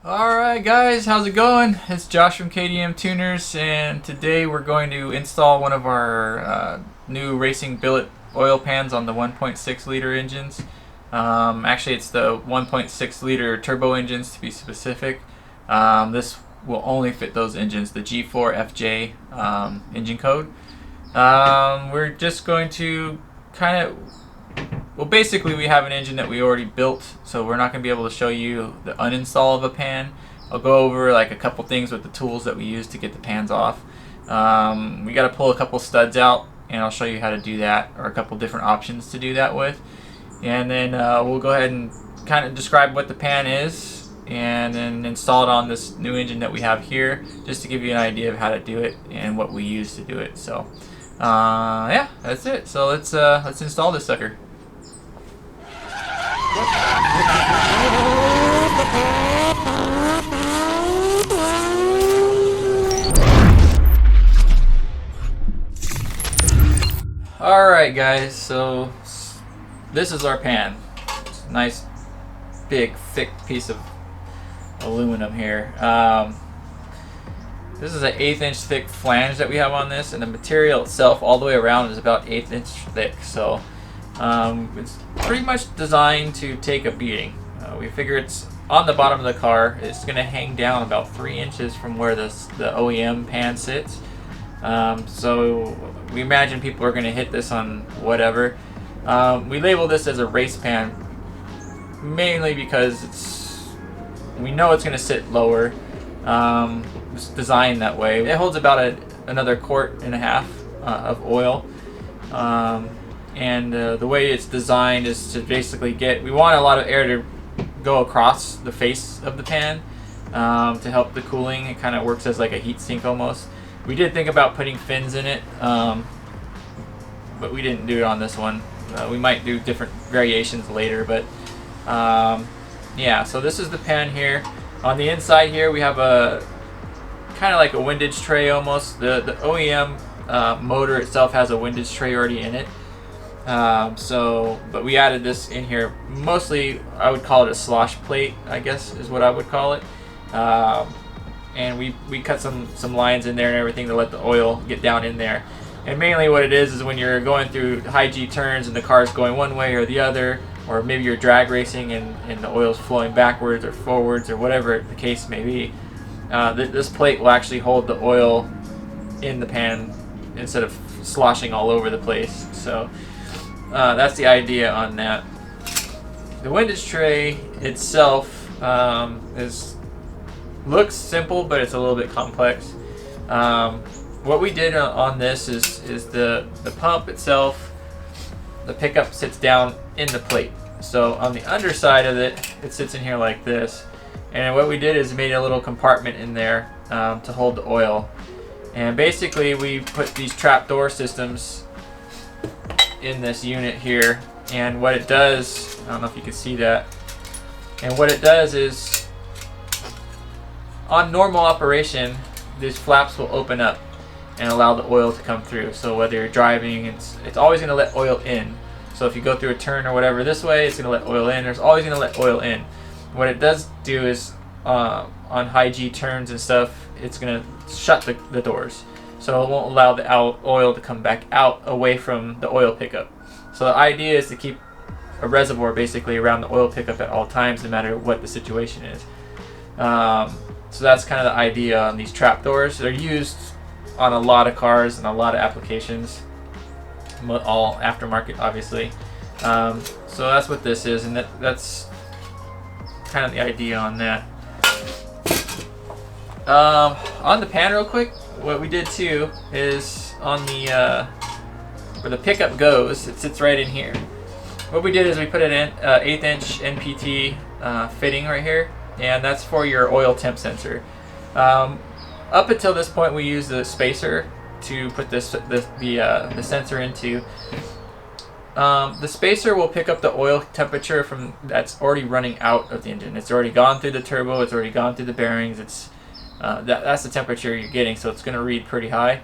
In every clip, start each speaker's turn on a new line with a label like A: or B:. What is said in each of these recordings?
A: Alright guys, how's it going? It's Josh from KDM Tuners, and today we're going to install one of our new racing billet oil pans on the 1.6 liter engines. Actually it's the 1.6 liter turbo engines to be specific. This will only fit those engines, the G4FJ engine code. We're just going to basically we have an engine that we already built, so we're not going to be able to show you the uninstall of a pan. I'll go over like a couple things with the tools that we use to get the pans off. We got to pull a couple studs out, and I'll show you how to do that, or a couple different options to do that with. And then we'll go ahead and kind of describe what the pan is, and then install it on this new engine that we have here, just to give you an idea of how to do it and what we use to do it. So yeah, that's it. So let's install this sucker. Alright guys, so this is our pan. It's a nice big thick piece of aluminum here. This is an 1/8 inch thick flange that we have on this, and the material itself all the way around is about 1/8 inch thick. So it's pretty much designed to take a beating. We figure it's on the bottom of the car. It's going to hang down about 3 inches from where the OEM pan sits. So we imagine people are going to hit this on whatever. We label this as a race pan mainly because we know it's going to sit lower. It's designed that way. It holds about another 1.5 quart of oil. And the way it's designed is to basically we want a lot of air to go across the face of the pan to help the cooling. It kind of works as like a heat sink almost. We did think about putting fins in it, but we didn't do it on this one. We might do different variations later, but yeah, so this is the pan here. On the inside here we have a kind of like a windage tray almost. The OEM motor itself has a windage tray already in it. But we added this in here. Mostly, I would call it a slosh plate, I guess is what I would call it. And we cut some lines in there and everything to let the oil get down in there. And mainly what it is when you're going through high G turns and the car's going one way or the other, or maybe you're drag racing and the oil's flowing backwards or forwards or whatever the case may be, this plate will actually hold the oil in the pan instead of sloshing all over the place. So that's the idea on that. The windage tray itself looks simple, but it's a little bit complex. What we did on this is the pump itself, the pickup sits down in the plate. So on the underside of it, it sits in here like this. And what we did is made a little compartment in there to hold the oil. And basically we put these trapdoor systems in this unit here, and what it does, I don't know if you can see that, and what it does is on normal operation these flaps will open up and allow the oil to come through. So whether you're driving, it's always going to let oil in. So if you go through a turn or whatever this way, it's going to let oil in. There's always going to let oil in. What it does do is on high G turns and stuff, it's going to shut the doors. So it won't allow the oil to come back out away from the oil pickup. So the idea is to keep a reservoir basically around the oil pickup at all times, no matter what the situation is. So that's kind of the idea on these trapdoors. They're used on a lot of cars and a lot of applications, all aftermarket obviously. So that's what this is, and that's kind of the idea on that. On the pan real quick, what we did too is on the where the pickup goes, it sits right in here. What we did is we put an 1/8 inch NPT fitting right here, and that's for your oil temp sensor. Up until this point we used the spacer to put the sensor into. The spacer will pick up the oil temperature from that's already running out of the engine. It's already gone through the turbo, it's already gone through the bearings. That's the temperature you're getting, so it's going to read pretty high.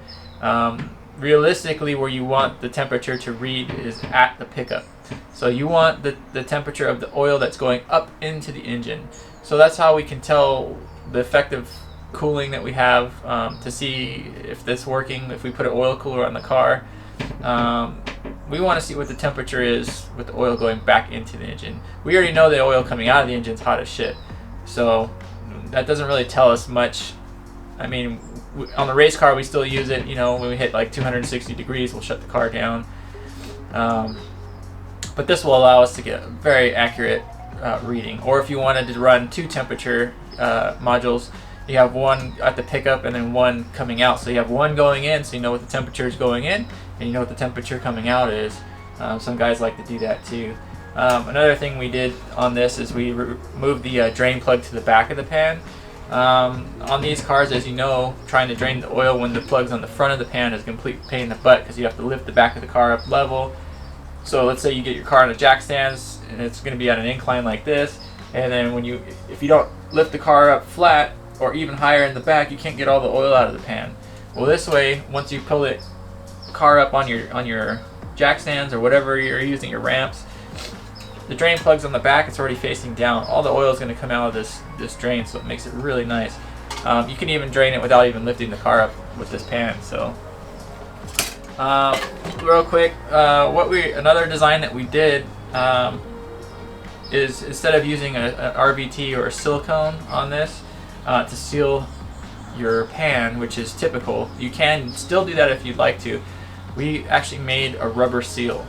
A: Realistically, where you want the temperature to read is at the pickup. So you want the temperature of the oil that's going up into the engine. So that's how we can tell the effective cooling that we have, to see if this working. If we put an oil cooler on the car, we want to see what the temperature is with the oil going back into the engine. We already know the oil coming out of the engine is hot as shit, so that doesn't really tell us much. I mean, on the race car we still use it, you know, when we hit like 260 degrees we'll shut the car down, but this will allow us to get a very accurate reading. Or if you wanted to run two temperature modules, you have one at the pickup and then one coming out. So you have one going in, so you know what the temperature is going in, and you know what the temperature coming out is. Some guys like to do that too. Another thing we did on this is we moved the drain plug to the back of the pan. On these cars, as you know, trying to drain the oil when the plug's on the front of the pan is a complete pain in the butt, because you have to lift the back of the car up level. So let's say you get your car on a jack stands and it's going to be on an incline like this, and then if you don't lift the car up flat or even higher in the back, you can't get all the oil out of the pan. Well, this way, once you pull the car up on your jack stands or whatever you're using, your ramps, the drain plug's on the back, it's already facing down. All the oil is going to come out of this drain, so it makes it really nice. You can even drain it without even lifting the car up with this pan. So real quick, another design that we did is, instead of using an RVT or a silicone on this to seal your pan, which is typical, you can still do that if you'd like to. We actually made a rubber seal.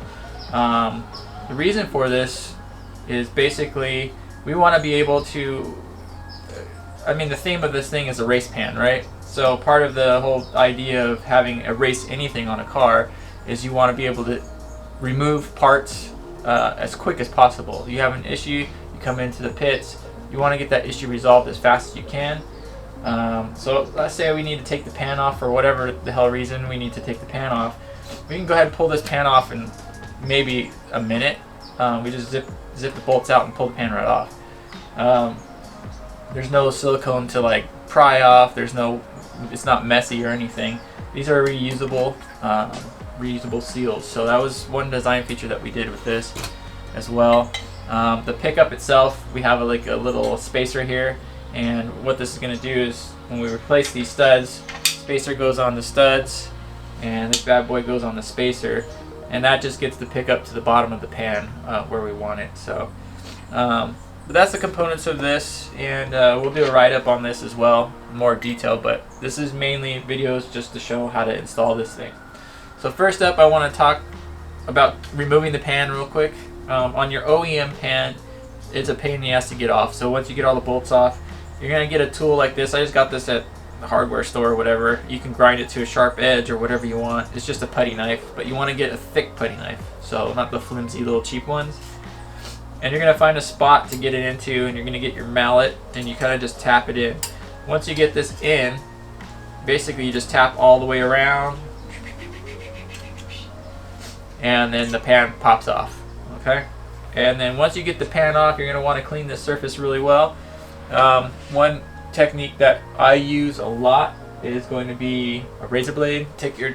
A: The reason for this is basically we want to be able to, I mean, the theme of this thing is a race pan, right? So part of the whole idea of having a race anything on a car is you want to be able to remove parts as quick as possible. You have an issue, you come into the pits, you want to get that issue resolved as fast as you can. So let's say we need to take the pan off for whatever the hell reason we need to take the pan off. We can go ahead and pull this pan off in maybe a minute. We just zip the bolts out and pull the pan right off. There's no silicone to like pry off. It's not messy or anything. These are reusable seals. So that was one design feature that we did with this as well. The pickup itself, we have a little spacer here, and what this is going to do is when we replace these studs, spacer goes on the studs and this bad boy goes on the spacer, and that just gets the pickup to the bottom of the pan where we want it. So but that's the components of this, and we'll do a write-up on this as well, more detail, but this is mainly videos just to show how to install this thing. So first up, I want to talk about removing the pan real quick. On your OEM pan, it's a pain in the ass to get off. So once you get all the bolts off, you're going to get a tool like this. I just got this at the hardware store or whatever. You can grind it to a sharp edge or whatever you want. It's just a putty knife, but you want to get a thick putty knife, so not the flimsy little cheap ones. And you're going to find a spot to get it into, and you're going to get your mallet and you kind of just tap it in. Once you get this in, basically you just tap all the way around, and then the pan pops off. Okay, and then once you get the pan off, you're going to want to clean this surface really well. One technique that I use a lot is going to be a razor blade. Take your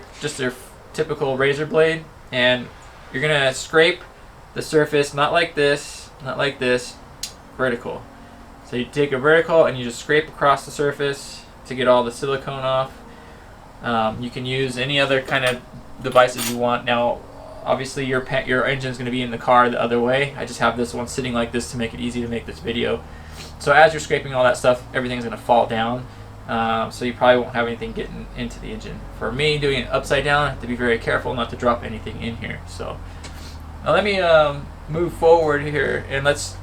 A: typical razor blade, and you're going to scrape the surface, not like this, vertical. So you take a vertical and you just scrape across the surface to get all the silicone off. You can use any other kind of devices you want. Now, obviously your engine is going to be in the car the other way. I just have this one sitting like this to make it easy to make this video. So as you're scraping all that stuff, everything's going to fall down. So you probably won't have anything getting into the engine. For me, doing it upside down, I have to be very careful not to drop anything in here. So now let me move forward here and let's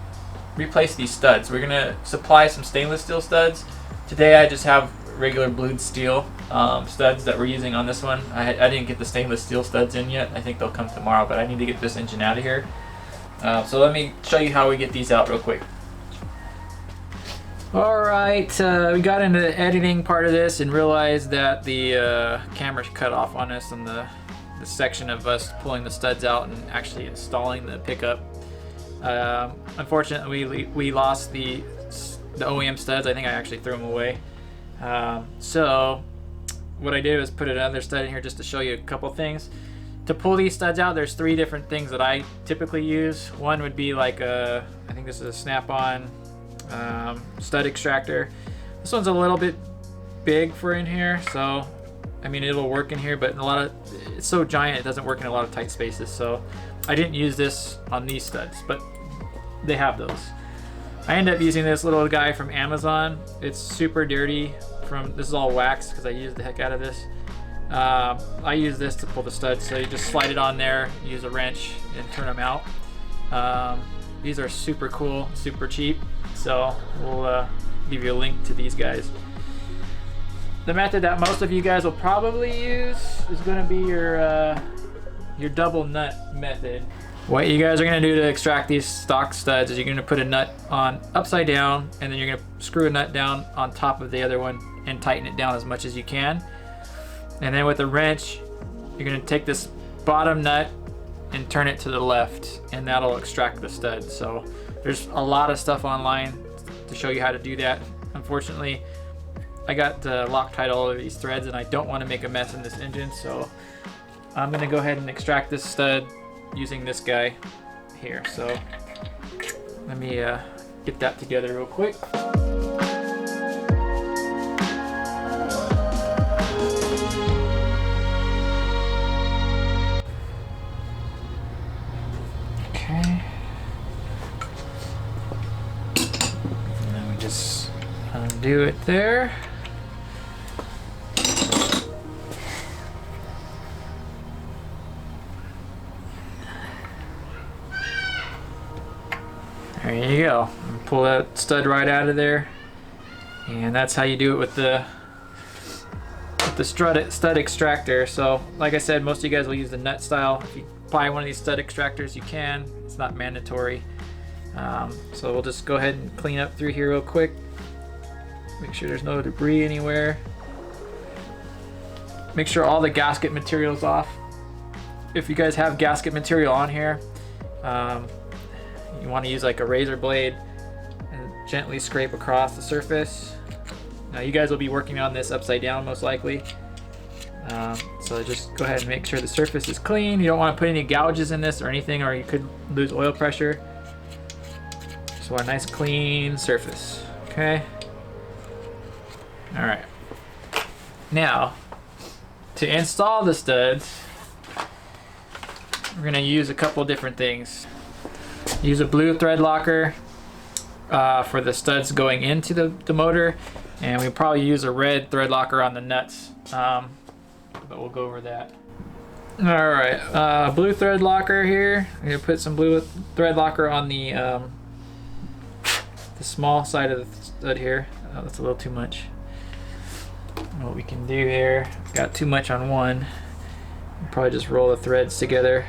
A: replace these studs. We're going to supply some stainless steel studs. Today I just have regular blued steel studs that we're using on this one. I didn't get the stainless steel studs in yet. I think they'll come tomorrow, but I need to get this engine out of here. So let me show you how we get these out real quick. Alright, we got into the editing part of this and realized that the camera's cut off on us on the section of us pulling the studs out and actually installing the pickup. Unfortunately, we lost the OEM studs. I think I actually threw them away. So what I did was put another stud in here just to show you a couple things. To pull these studs out, there's three different things that I typically use. One would be like I think this is a snap-on stud extractor. This one's a little bit big for in here, so I mean it'll work in here, but in a lot of, it's so giant it doesn't work in a lot of tight spaces, so I didn't use this on these studs, but they have those. I end up using this little guy from Amazon. It's super dirty. This is all wax because I used the heck out of this. I use this to pull the studs, so you just slide it on there, use a wrench, and turn them out. These are super cool, super cheap, so we'll give you a link to these guys. The method that most of you guys will probably use is going to be your double nut method. What you guys are going to do to extract these stock studs is you're going to put a nut on upside down, and then you're going to screw a nut down on top of the other one and tighten it down as much as you can. And then with a wrench, you're going to take this bottom nut and turn it to the left, and that'll extract the stud. So there's a lot of stuff online to show you how to do that. Unfortunately, I got Loctite all over these threads, and I don't want to make a mess in this engine, so I'm going to go ahead and extract this stud using this guy here. So let me get that together real quick. Okay. And then we just undo it there. There you go. Pull that stud right out of there, and that's how you do it with the stud extractor. So like I said, most of you guys will use the nut style. If you buy one of these stud extractors, you can. It's not mandatory. So we'll just go ahead and clean up through here real quick. Make sure there's no debris anywhere. Make sure all the gasket material's off. If you guys have gasket material on here, you want to use like a razor blade and gently scrape across the surface. Now you guys will be working on this upside down most likely. So just go ahead and make sure the surface is clean. You don't want to put any gouges in this or anything, or you could lose oil pressure. So a nice clean surface, okay? All right. Now, to install the studs, we're gonna use a couple different things. Use a blue thread locker for the studs going into the motor, and we probably use a red thread locker on the nuts, but we'll go over that. All right, blue thread locker here. I'm gonna put some blue thread locker on the small side of the stud here. Oh, that's a little too much. What we can do here, got too much on one. Probably just roll the threads together.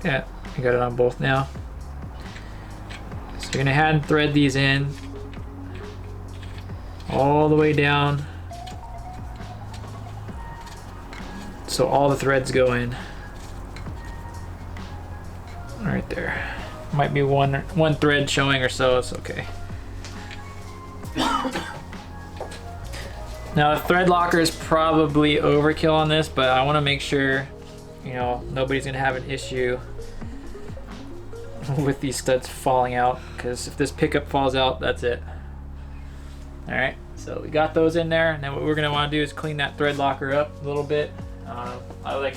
A: Yeah, I got it on both now. So you're gonna hand thread these in all the way down, so all the threads go in. Right there. Might be one thread showing or so, it's okay. Now the thread locker is probably overkill on this, but I want to make sure, you know, nobody's gonna have an issue with these studs falling out, because if this pickup falls out, that's it. All right, so we got those in there, and then what we're gonna want to do is clean that thread locker up a little bit. I like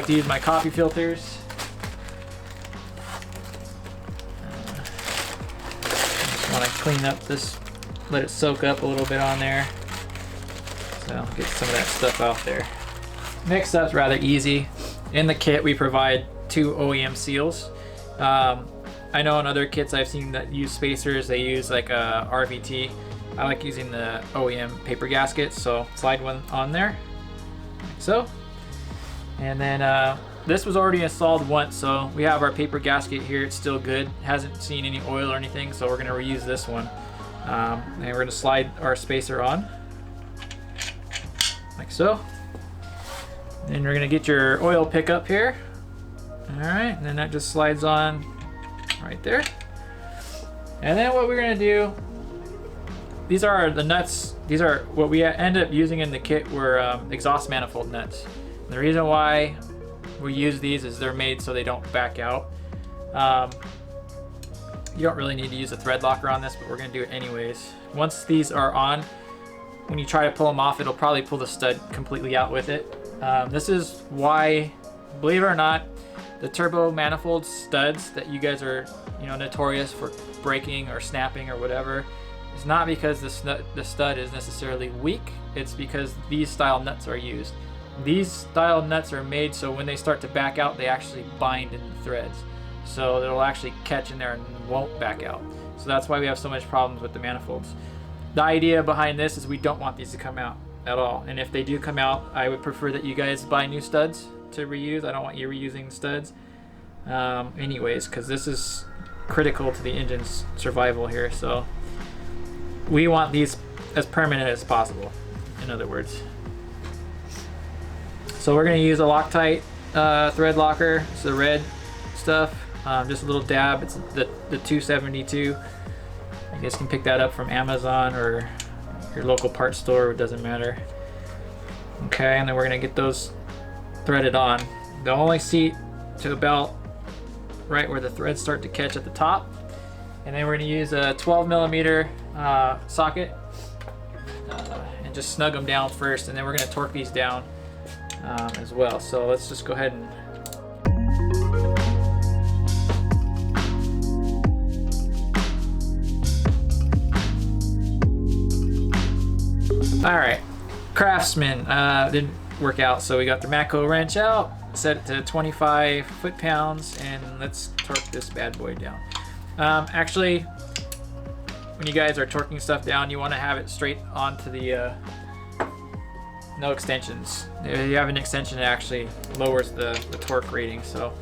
A: to use my coffee filters. Just want to clean up this, let it soak up a little bit on there, so get some of that stuff out there. Next up's rather easy. In the kit we provide 2 OEM seals. I know in other kits I've seen that use spacers, they use like a RVT. I like using the OEM paper gaskets, so slide one on there, like so. And then this was already installed once, so we have our paper gasket here. It's still good, hasn't seen any oil or anything, so we're gonna reuse this one. And we're gonna slide our spacer on, like so. Then you're gonna get your oil pickup here. All right, and then that just slides on right there. And then what we're gonna do, these are the nuts. These are what we end up using in the kit were exhaust manifold nuts. And the reason why we use these is they're made so they don't back out. You don't really need to use a thread locker on this, but we're going to do it anyways. Once these are on, when you try to pull them off, it'll probably pull the stud completely out with it. This is why, believe it or not, the turbo manifold studs that you guys are, notorious for breaking or snapping or whatever, is not because the stud is necessarily weak. It's because these style nuts are used. These style nuts are made so when they start to back out, they actually bind in the threads. So it'll actually catch in there and won't back out. So that's why we have so much problems with the manifolds. The idea behind this is we don't want these to come out at all. And if they do come out, I would prefer that you guys buy new studs to reuse. I don't want you reusing studs anyways, because this is critical to the engine's survival here. So we want these as permanent as possible, in other words. So we're going to use a Loctite thread locker. It's the red stuff, just a little dab. It's the 272. You guys can pick that up from Amazon or your local parts store, it doesn't matter. Okay, and then we're going to get those threaded on. They'll only seat to about right where the threads start to catch at the top. And then we're going to use a 12 millimeter socket and just snug them down first, and then we're going to torque these down as well. So let's just go ahead and all right, Craftsman didn't work out, so we got the Matco wrench out, set it to 25 foot-pounds, and let's torque this bad boy down. Actually, when you guys are torquing stuff down, you want to have it straight onto the no extensions. If you have an extension, it actually lowers the torque rating. So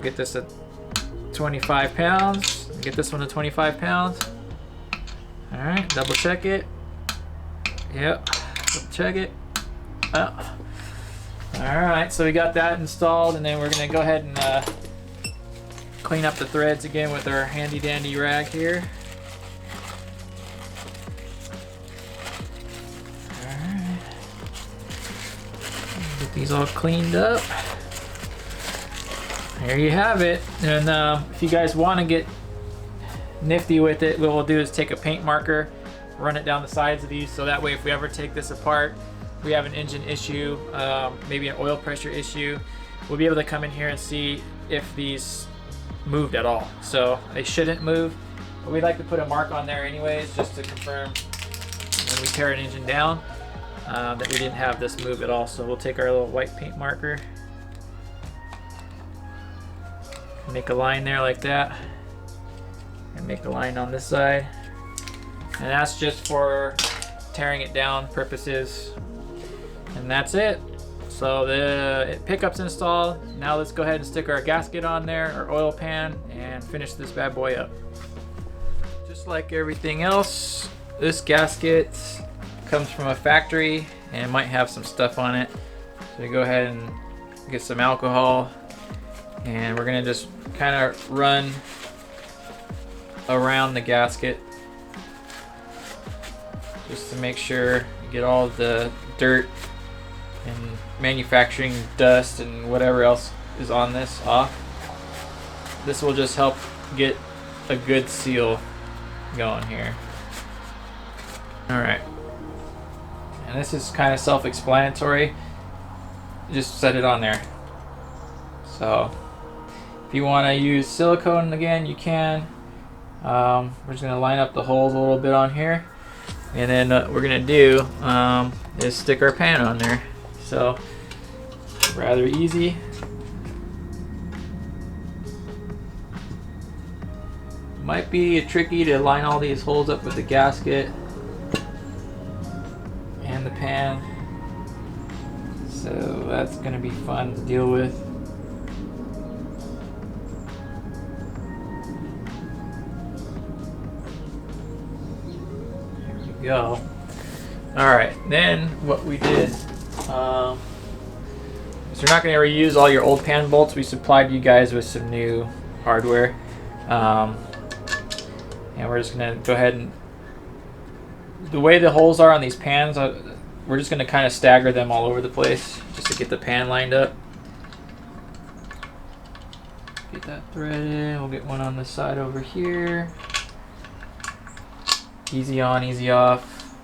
A: get this at 25 pounds. Get this one to 25 pounds. All right, double check it. Yep, double check it. Oh. All right, so we got that installed, and then we're gonna go ahead and clean up the threads again with our handy dandy rag here. Alright. Get these all cleaned up. There you have it. And if you guys want to get nifty with it, what we'll do is take a paint marker, run it down the sides of these, so that way if we ever take this apart, we have an engine issue, maybe an oil pressure issue, we'll be able to come in here and see if these moved at all. So they shouldn't move, but we'd like to put a mark on there anyways, just to confirm when we tear an engine down that we didn't have this move at all. So we'll take our little white paint marker, make a line there like that, and make a line on this side, and that's just for tearing it down purposes. And that's it. So the pickup's installed. Now let's go ahead and stick our gasket on there, our oil pan, and finish this bad boy up. Just like everything else, this gasket comes from a factory and might have some stuff on it. So we go ahead and get some alcohol, and we're gonna just kind of run around the gasket just to make sure you get all the dirt and manufacturing dust and whatever else is on this off. This will just help get a good seal going here. Alright, and this is kind of self-explanatory. Just set it on there. So if you want to use silicone again, you can. We're just going to line up the holes a little bit on here, and then what we're going to do is stick our pan on there. So rather easy. Might be tricky to line all these holes up with the gasket and the pan, so that's going to be fun to deal with. There we go. Alright, then what we did is you're not going to reuse all your old pan bolts. We supplied you guys with some new hardware. And we're just going to go ahead and, the way the holes are on these pans, we're just going to kind of stagger them all over the place just to get the pan lined up. Get that thread in. We'll get one on the side over here. Easy on, easy off.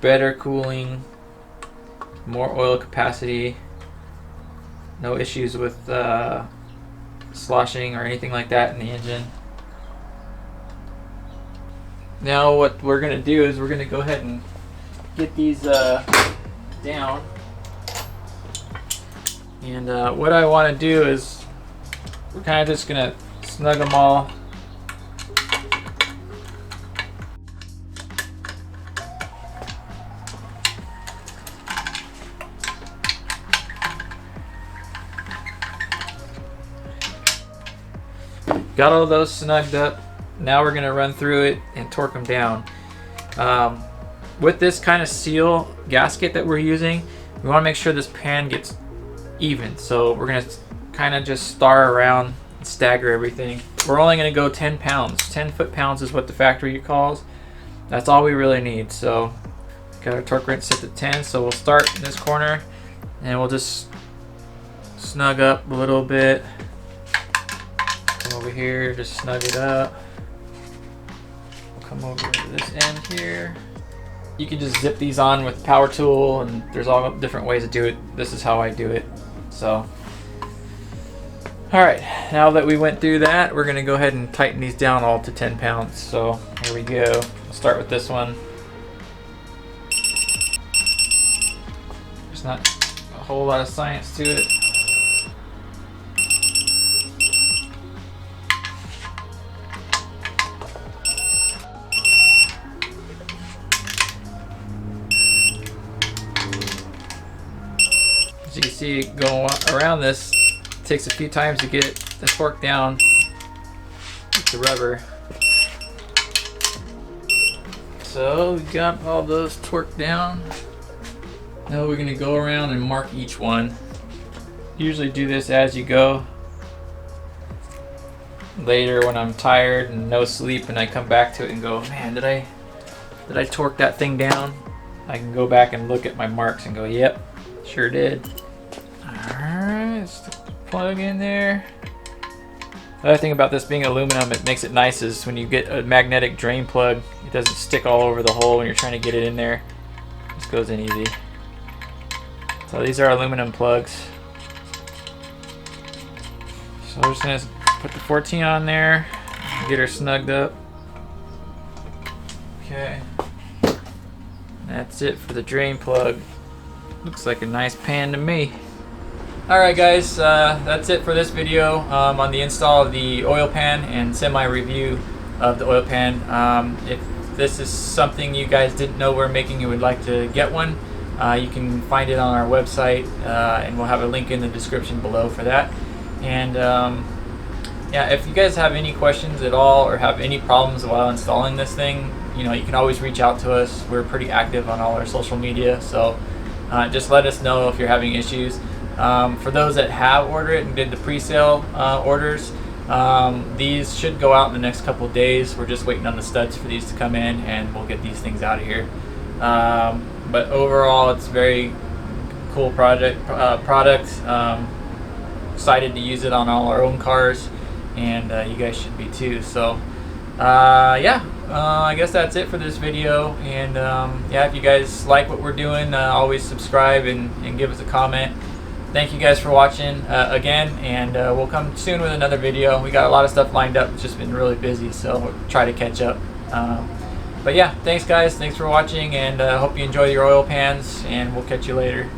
A: Better cooling. More oil capacity. No issues with sloshing or anything like that in the engine. Now what we're going to do is we're going to go ahead and get these down. And what I want to do is we're kind of just going to snug them all. Got all those snugged up. Now we're going to run through it and torque them down. With this kind of seal gasket that we're using, we want to make sure this pan gets even. So we're going to kind of just star around and stagger everything. We're only going to go 10 pounds. 10 foot-pounds is what the factory calls. That's all we really need. So got our torque wrench set to 10. So we'll start in this corner and we'll just snug up a little bit. Come over here, just snug it up. We'll come over to this end here. You can just zip these on with power tool, and there's all different ways to do it. This is how I do it. So, all right, now that we went through that, we're gonna go ahead and tighten these down all to 10 pounds. So here we go. We'll start with this one. There's not a whole lot of science to it. As you can see, going around this, it takes a few times to get the torque down with the rubber. So we got all those torqued down. Now we're going to go around and mark each one. Usually do this as you go. Later when I'm tired and no sleep and I come back to it and go, man, did I torque that thing down? I can go back and look at my marks and go, yep, sure did. Alright, stick the plug in there. The other thing about this being aluminum, it makes it nice is when you get a magnetic drain plug, it doesn't stick all over the hole when you're trying to get it in there. It just goes in easy. So these are aluminum plugs. So we're just going to put the 14 on there, get her snugged up. Okay. That's it for the drain plug. Looks like a nice pan to me. Alright guys, that's it for this video on the install of the oil pan and semi-review of the oil pan. If this is something you guys didn't know we're making and would like to get one, you can find it on our website, and we'll have a link in the description below for that. And yeah, if you guys have any questions at all or have any problems while installing this thing, you know, you can always reach out to us. We're pretty active on all our social media, so just let us know if you're having issues. For those that have ordered it and did the pre-sale orders, these should go out in the next couple of days. We're just waiting on the studs for these to come in, and we'll get these things out of here. But overall, it's very cool product. Excited to use it on all our own cars, and you guys should be too. So yeah, I guess that's it for this video. And yeah, if you guys like what we're doing, always subscribe and give us a comment. Thank you guys for watching again, and we'll come soon with another video. We got a lot of stuff lined up. It's just been really busy, so we'll try to catch up. But yeah, thanks guys. Thanks for watching, and hope you enjoy your oil pans, and we'll catch you later.